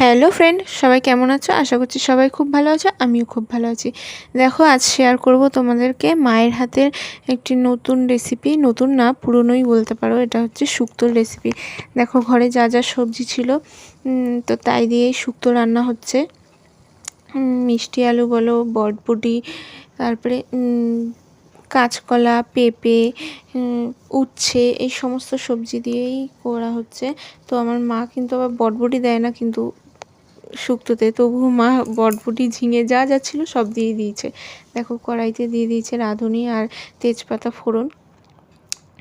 Hello friend, সবাই কেমন আছো? আশা করছি সবাই খুব ভালো আছো, আমিও খুব ভালো আছি। দেখো, আজ শেয়ার করব তোমাদেরকে মায়ের হাতের একটি নতুন রেসিপি। নতুন না, পুরনোই বলতে পারো। এটা হচ্ছে শুক্তোর রেসিপি। দেখো, ঘরে যা যা সবজি ছিল তো তাই দিয়েই শুক্তো রান্না হচ্ছে। মিষ্টি আলু বলো, বটবটি, তারপরে কাঁচকলা, পেঁপে, উচ্ছে, এই সমস্ত সবজি দিয়েই করা হচ্ছে। তো আমার মা কিন্তু আবার বটবটি দেয় না কিন্তু শুক্তোতে, তবুও মা বটবটি, ঝিঙে যা যা ছিল সব দিয়ে দিয়েছে। দেখো, কড়াইতে দিয়ে দিয়েছে রাঁধুনি আর তেজপাতা ফোড়ন।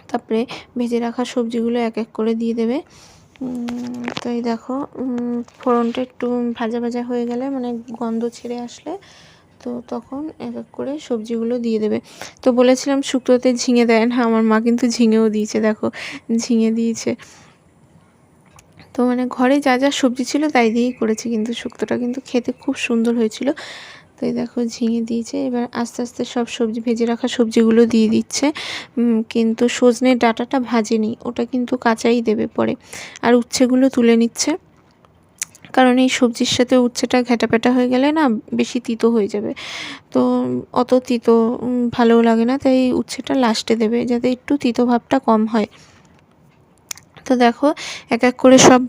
তারপরে ভেজে রাখা সবজিগুলো এক এক করে দিয়ে দেবে। তো এই দেখো, ফোড়নটা একটু ভাজা ভাজা হয়ে গেলে, মানে গন্ধ ছেড়ে আসলে, তো তখন এক এক করে সবজিগুলো দিয়ে দেবে। তো বলেছিলাম শুক্তোতে ঝিঙে দেয় না, আমার মা কিন্তু ঝিঙেও দিয়েছে। দেখো, ঝিঙে দিয়েছে। তো মানে ঘরে যা যা সবজি ছিল তাই দিয়েই করেছি, কিন্তু শুক্তোটা কিন্তু খেতে খুব সুন্দর হয়েছিল। তো এই দেখো, ঝিঙে দিয়েছে। এবার আস্তে আস্তে সব সবজি, ভেজে রাখা সবজিগুলো দিয়ে দিচ্ছে। কিন্তু সজনের ডাঁটাটা ভাজেনি, ওটা কিন্তু কাঁচাই দেবে পরে। আর উচ্ছেগুলো তুলে নিচ্ছে, কারণ এই সবজির সাথে উচ্ছেটা ঘেঁটাপেটা হয়ে গেলে না বেশি তিতো হয়ে যাবে। তো অত তিতো ভালোও লাগে না, তাই উচ্ছেটা লাস্টে দেবে যাতে একটু তিতো ভাবটা কম হয়। তো দেখো, এক এক করে সব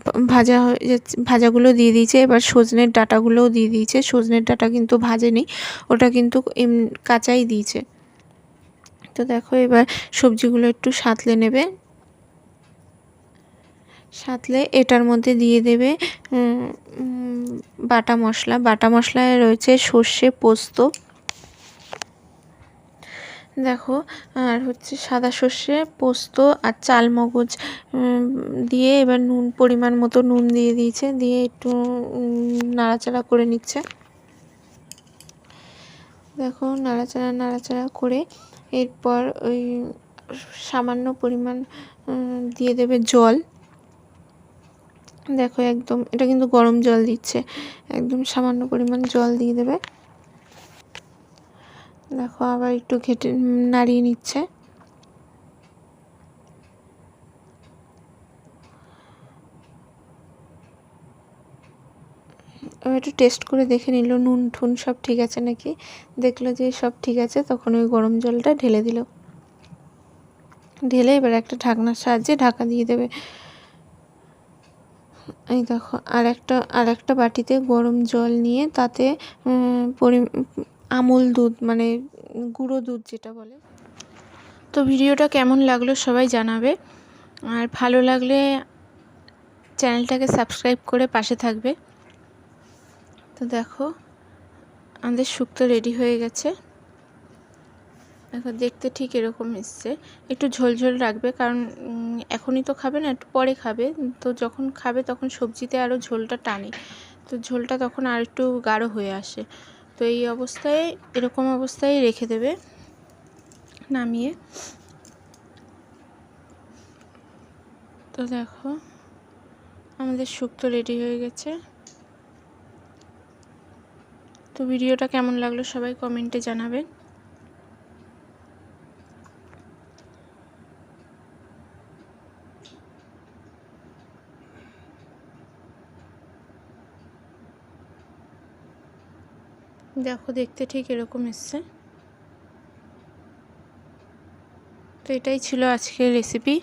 ভাজাগুলো দিয়ে দিয়েছে। এবার সজনের ডাঁটাগুলোও দিয়ে দিয়েছে। সজনের ডাঁটা কিন্তু ভাজেনি, ওটা কিন্তু কাঁচাই দিয়েছে। তো দেখো, এবার সবজিগুলো একটু সাঁতলে নেবে। সাঁতলে এটার মধ্যে দিয়ে দেবে বাটা মশলা। বাটা মশলায় রয়েছে সর্ষে, পোস্ত, দেখো, আর হচ্ছে সাদা সর্ষে, পোস্ত আর চালমগজ দিয়ে এবার নুন, পরিমাণ মতো নুন দিয়ে দিয়েছে। দিয়ে একটু নাড়াচাড়া করে নিচ্ছে। দেখো, নাড়াচাড়া করে এরপর ওই সামান্য পরিমাণ দিয়ে দেবে জল। দেখো, একদম এটা কিন্তু গরম জল দিচ্ছে, একদম সামান্য পরিমাণ জল দিয়ে দেবে। দেখো, আবার একটু ঘেটে নাড়িয়ে নিচ্ছে। একটু টেস্ট করে দেখে নিল নুন ঠুন সব ঠিক আছে নাকি। দেখলো যে সব ঠিক আছে, তখন ওই গরম জলটা ঢেলে দিল। ঢেলে এবার একটা ঢাকনার সাহায্যে ঢাকা দিয়ে দেবে। এই দেখো, আর একটা বাটিতে গরম জল নিয়ে তাতে আমুল দুধ, মানে গুঁড়ো দুধ যেটা বলে। তো ভিডিওটা কেমন লাগলো সবাই জানাবে, আর ভালো লাগলে চ্যানেলটাকে সাবস্ক্রাইব করে পাশে থাকবে। তো দেখো, আমাদের শুক্তো রেডি হয়ে গেছে। দেখো, দেখতে ঠিক এরকম এসছে। একটু ঝোলঝোল রাখবে, কারণ এখনই তো খাবে না, একটু পরে খাবে। তো যখন খাবে তখন সবজিতে আরও ঝোলটা টানে, তো ঝোলটা তখন আর একটু গাঢ় হয়ে আসে। তো এই অবস্থায়, এরকম অবস্থায় রেখে দেবে নামিয়ে। তো দেখো, আমাদের শুক্তো রেডি হয়ে গেছে। তো ভিডিওটা কেমন লাগলো সবাই কমেন্টে জানাবেন। দেখো, দেখতে ঠিক এরকম এসছে। তো এটাই ছিল আজকের রেসিপি।